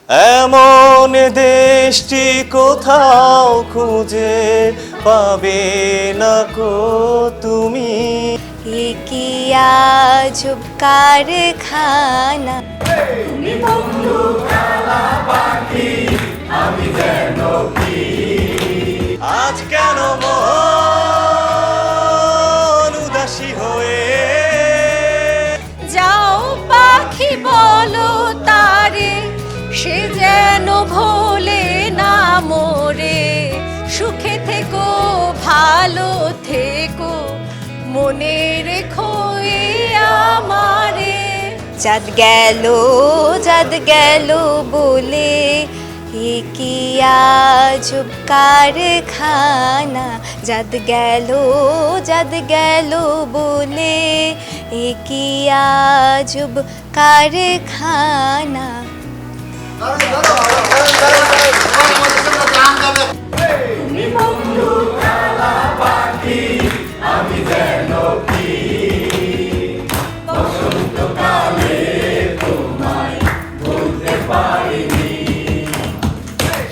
এমন দেশটি কোথাও খুঁজে পাবে না কো তুমি। কি আজব কারখানা, তুমি বন্ধু কালা পাখি, আমি যেন কি। আজ কেন মন উদাসী হয়ে, যাও পাখি বলো তারে, সে যেন ভোলে না মোরে। সুখে থেকো ভালো থেকো, মনে রেখো এ আমারে। চাঁদ গেল বলে, এ কি আজব কারখানা। চাঁদ গেল বলে, এ কি আজব কারখানা। তুমি বন্ধু কালা পাখি, আমি যেন কি। বসন্তকালে তোমায় ভুলতে পারিনি।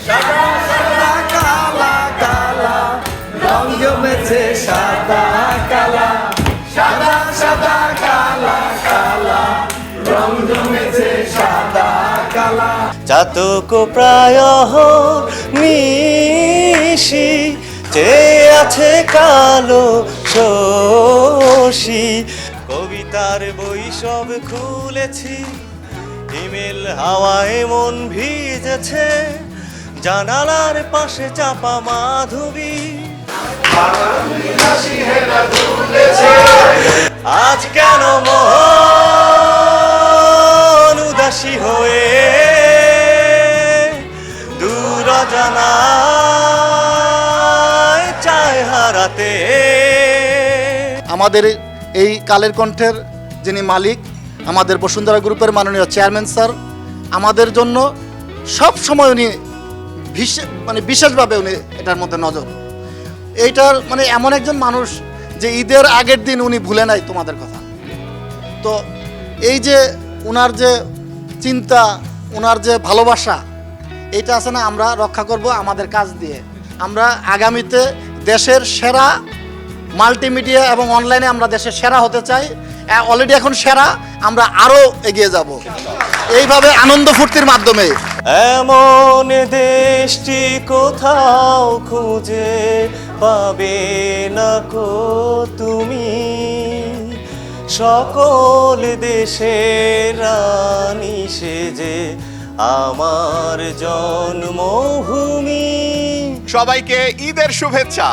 সাদা সাদা কালা কালা রং জমেছে, সাদা কালা সাদা সাদা কালা কালা রং জমেছে, সাদা কালা। চাতক প্রায় নিশি চেয়ে আছে কালো শশী। কবিতার বই সব খুলেছি, হিমেল হাওয়ায় মন ভিজেছে, জানালার পাশে চাপা মাধবী। আজ কেন মন উদাসী হয়ে, দূর জানায় চায় হারাতে। আমাদের এই কালের কণ্ঠের যিনি মালিক, আমাদের বসুন্ধরা গ্রুপের মাননীয় চেয়ারম্যান স্যার, আমাদের জন্য সব সময় উনি বিশেষভাবে উনি এটার মধ্যে নজর। এইটার এমন একজন মানুষ যে ঈদের আগের দিন উনি ভুলে নাই তোমাদের কথা। তো এই যে ওনার যে চিন্তা, ওনার যে ভালোবাসা, এইটা আছে না, আমরা রক্ষা করব আমাদের কাজ দিয়ে। আমরা আগামীতে দেশের সেরা মাল্টিমিডিয়া এবং অনলাইনে আমরা দেশের সেরা হতে চাই। অলরেডি এখন সেরা, আমরা আরও এগিয়ে যাব এইভাবে আনন্দ ফুর্তির মাধ্যমে। এমন দেশটি কোথাও খুঁজে পাবে না কো তুমি। সকল দেশের রানী সেজে আমার জন্মভূমি। সবাইকে ঈদের শুভেচ্ছা।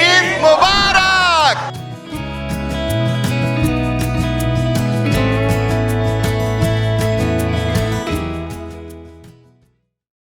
ঈদ মোবারক।